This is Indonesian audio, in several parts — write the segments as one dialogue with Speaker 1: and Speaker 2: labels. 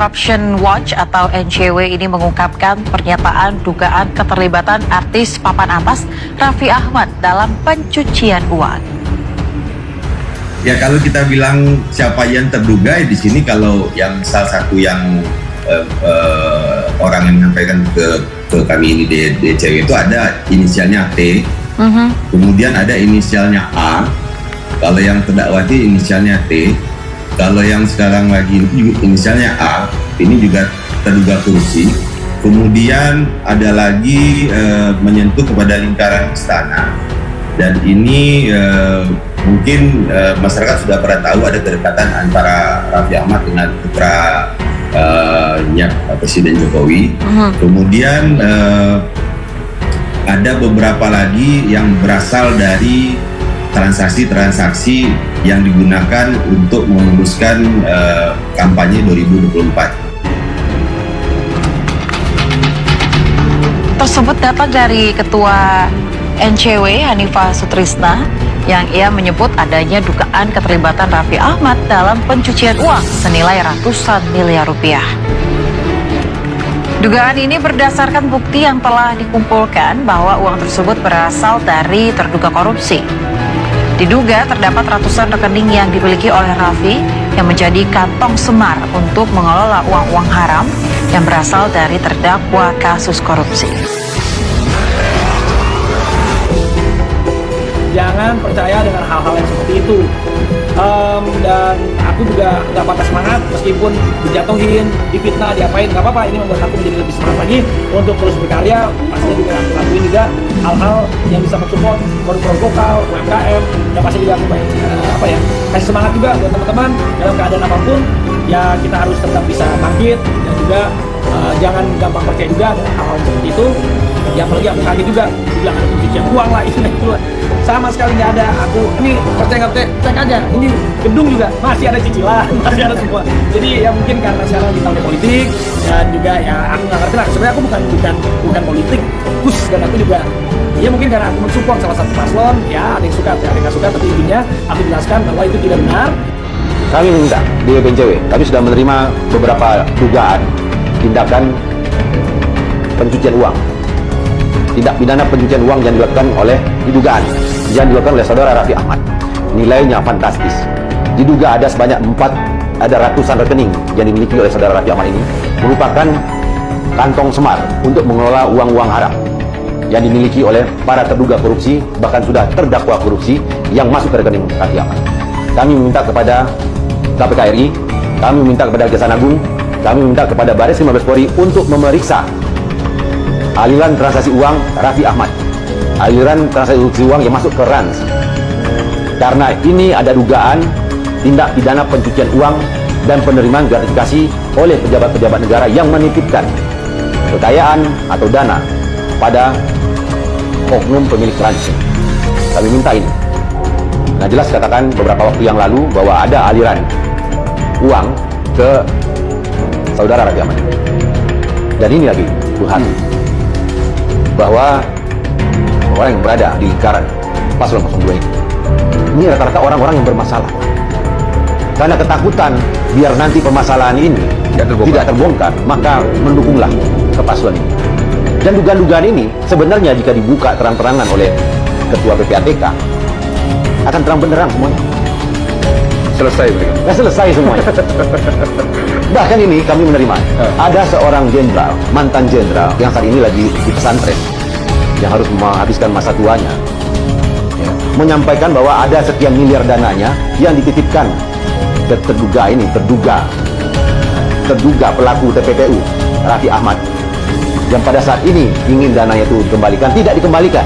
Speaker 1: Anti-Corruption Watch atau NCW ini mengungkapkan pernyataan dugaan keterlibatan artis papan atas Raffi Ahmad dalam pencucian uang.
Speaker 2: Ya kalau kita bilang siapa yang terduga di sini, kalau yang salah satu yang orang yang menyampaikan ke kami ini DCW itu ada inisialnya T, kemudian ada inisialnya A. Kalau yang terdakwati inisialnya T, kalau yang sekarang lagi inisialnya A, ini juga terduga korupsi. Kemudian ada lagi menyentuh kepada lingkaran istana, dan ini mungkin masyarakat sudah pernah tahu ada kedekatan antara Raffi Ahmad dengan putra Presiden Jokowi. Kemudian ada beberapa lagi yang berasal dari transaksi-transaksi yang digunakan untuk memuluskan kampanye 2024.
Speaker 1: Tersebut datang dari Ketua NCW Hanifah Sutrisna yang ia menyebut adanya dugaan keterlibatan Raffi Ahmad dalam pencucian uang senilai ratusan miliar rupiah. Dugaan ini berdasarkan bukti yang telah dikumpulkan bahwa uang tersebut berasal dari terduga korupsi. Diduga terdapat ratusan rekening yang dimiliki oleh Raffi yang menjadi kantong semar untuk mengelola uang-uang haram yang berasal dari terdakwa kasus korupsi.
Speaker 3: Jangan percaya dengan hal-hal yang seperti itu. Dan aku juga nggak patah semangat meskipun dijatuhin, difitnah, diapain, nggak apa-apa. Ini membuat aku menjadi lebih semangat lagi untuk terus berkarya. Pastinya juga aku lakuin juga hal-hal yang bisa mensupport produk lokal, UMKM, dan pasti juga aku kasih semangat juga buat teman-teman dalam keadaan apapun. Ya kita harus tetap bisa bangkit dan juga jangan gampang percaya juga dengan hal-hal seperti itu. Ya apalagi aku kaget juga bilang ada pencucian uang lah, itu sama sekali nggak ada. Aku ini percaya nggak percaya, cek aja ini gedung juga masih ada cicilan, masih ada semua. Jadi ya mungkin karena sekarang kita udah politik dan juga ya aku nggak ngerti lah. Sebenarnya aku bukan politik khusus, dan aku juga ya mungkin karena aku mensupport salah satu paslon, ya ada yang suka, ada yang nggak suka, tapi intinya aku jelaskan bahwa itu tidak benar.
Speaker 4: Kami minta di BNCW, kami sudah menerima beberapa dugaan tindakan pencucian uang, tindak pidana pencucian uang yang dilakukan oleh saudara Raffi Ahmad. Nilainya fantastis. Diduga ada sebanyak ada ratusan rekening yang dimiliki oleh saudara Raffi Ahmad ini merupakan kantong semar untuk mengelola uang-uang haram yang dimiliki oleh para terduga korupsi, bahkan sudah terdakwa korupsi yang masuk ke rekening Raffi Ahmad. Kami meminta kepada KPK RI, kami meminta kepada Kejaksaan Agung, kami meminta kepada Bareskrim Mabes Polri untuk memeriksa aliran transaksi uang Raffi Ahmad, aliran transaksi uang yang masuk ke RANS, karena ini ada dugaan tindak pidana pencucian uang dan penerimaan gratifikasi oleh pejabat-pejabat negara yang menitipkan kekayaan atau dana pada oknum pemilik RANS. Kami minta ini. Nah, jelas katakan beberapa waktu yang lalu bahwa ada aliran uang ke saudara Raffi Ahmad. Dan ini lagi Tuhan, bahwa orang yang berada di lingkaran paslon 02 ini rata-rata orang-orang yang bermasalah. Karena ketakutan biar nanti permasalahan ini tidak terbongkar, maka mendukunglah ke paslon ini. Dan dugaan-dugaan ini sebenarnya jika dibuka terang-terangan oleh Ketua PPATK akan terang benderang semuanya.
Speaker 5: Selesai begitu.
Speaker 4: Nggak selesai semuanya. Bahkan ini kami menerima ada seorang jenderal, mantan jenderal yang saat ini lagi di pesantren yang harus menghabiskan masa tuanya, ya, menyampaikan bahwa ada sekian miliar dananya yang dititipkan ke terduga pelaku TPPU Raffi Ahmad, yang pada saat ini ingin dananya itu dikembalikan, tidak dikembalikan.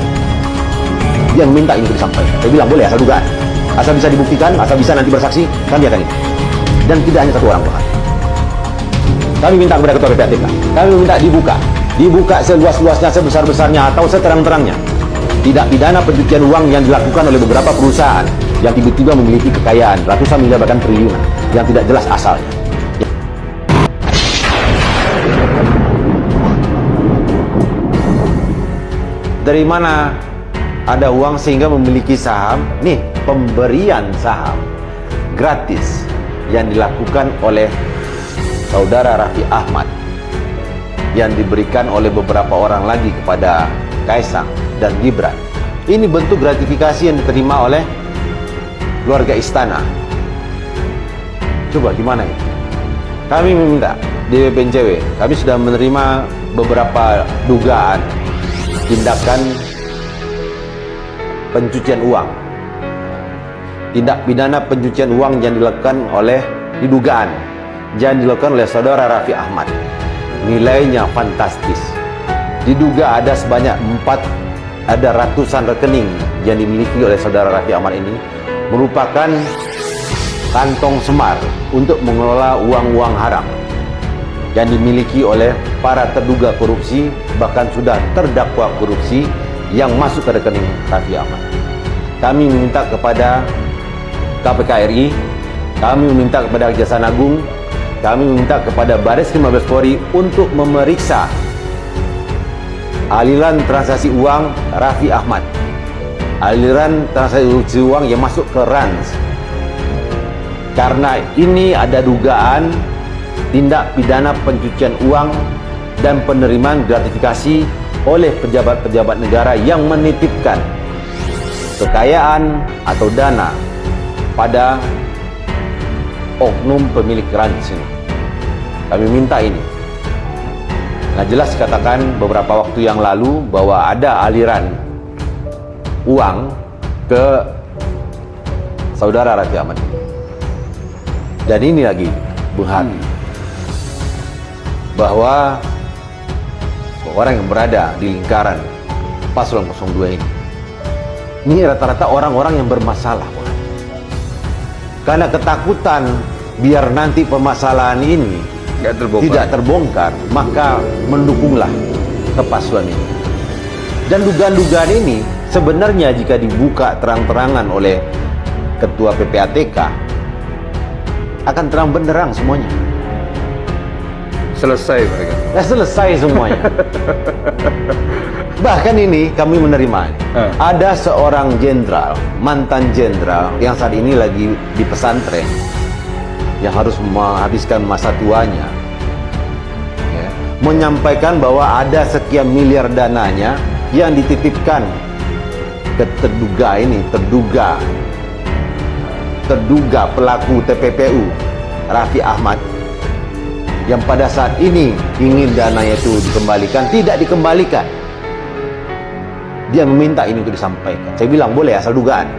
Speaker 4: Dia meminta ini disampaikan. Saya bilang boleh, asal dugaan, asal bisa dibuktikan, asal bisa nanti bersaksi, kami akan ini. Dan tidak hanya satu orang, Tuhan. Kami minta kepada Ketua PPATK, kami minta dibuka seluas-luasnya, sebesar-besarnya, atau seterang-terangnya tindak pidana pencucian uang yang dilakukan oleh beberapa perusahaan yang tiba-tiba memiliki kekayaan ratusan miliar bahkan triliunan yang tidak jelas asalnya. Dari mana ada uang sehingga memiliki saham? Nih, pemberian saham gratis yang dilakukan oleh saudara Raffi Ahmad yang diberikan oleh beberapa orang lagi kepada Kaisang dan Gibran. Ini bentuk gratifikasi yang diterima oleh keluarga istana. Coba gimana ini? Kami meminta di BNCW, kami sudah menerima beberapa dugaan tindakan pencucian uang, tindak pidana pencucian uang yang dilakukan oleh dilakukan oleh saudara Raffi Ahmad. Nilainya fantastis. Diduga ada sebanyak ada ratusan rekening yang dimiliki oleh saudara Raffi Ahmad ini merupakan kantong semar untuk mengelola uang-uang haram yang dimiliki oleh para terduga korupsi, bahkan sudah terdakwa korupsi yang masuk ke rekening Raffi Ahmad. Kami meminta kepada KPK RI, kami meminta kepada Kejaksaan Agung, kami meminta kepada Bareskrim Mabes Polri untuk memeriksa aliran transaksi uang Raffi Ahmad, aliran transaksi uang yang masuk ke RANS, karena ini ada dugaan tindak pidana pencucian uang dan penerimaan gratifikasi oleh pejabat-pejabat negara yang menitipkan kekayaan atau dana pada oknum pemilik RANS ini. Kami minta ini. Nah, jelas katakan beberapa waktu yang lalu bahwa ada aliran uang ke saudara Raffi Ahmad. Dan ini lagi, Bung Hadi, bahwa orang yang berada di lingkaran Paslon 02 ini rata-rata orang-orang yang bermasalah, Bung Hadi. Karena ketakutan biar nanti permasalahan ini tidak terbongkar, maka mendukunglah ke paslon ini. Dan dugaan-dugaan ini sebenarnya jika dibuka terang-terangan oleh Ketua PPATK akan terang benderang semuanya.
Speaker 5: Selesai mereka.
Speaker 4: Selesai semuanya. Bahkan ini kami menerima ada seorang jenderal, mantan jenderal yang saat ini lagi di pesantren, yang harus menghabiskan masa tuanya, ya, menyampaikan bahwa ada sekian miliar dananya yang dititipkan ke terduga pelaku TPPU Raffi Ahmad, yang pada saat ini ingin dananya itu dikembalikan, tidak dikembalikan. Dia meminta ini untuk disampaikan. Saya bilang boleh, asal dugaan,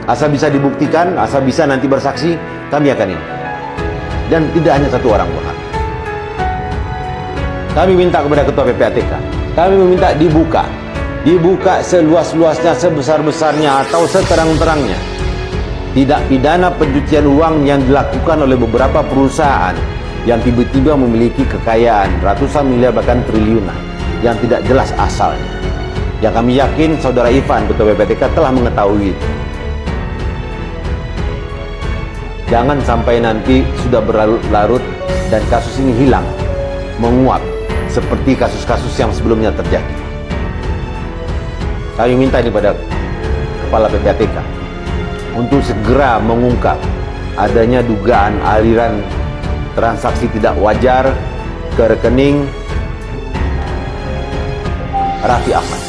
Speaker 4: asal bisa dibuktikan, asal bisa nanti bersaksi, kami akan ini. Dan tidak hanya satu orang, Bang. Kami minta kepada Ketua PPATK, kami meminta dibuka seluas-luasnya, sebesar-besarnya atau seterang-terangnya tidak pidana pencucian uang yang dilakukan oleh beberapa perusahaan yang tiba-tiba memiliki kekayaan ratusan miliar bahkan triliunan yang tidak jelas asalnya. Yang kami yakin saudara Ivan, Ketua PPATK, telah mengetahui. Jangan sampai nanti sudah berlarut-larut dan kasus ini hilang, menguap seperti kasus-kasus yang sebelumnya terjadi. Kami minta kepada Kepala PPATK untuk segera mengungkap adanya dugaan aliran transaksi tidak wajar ke rekening Raffi Ahmad.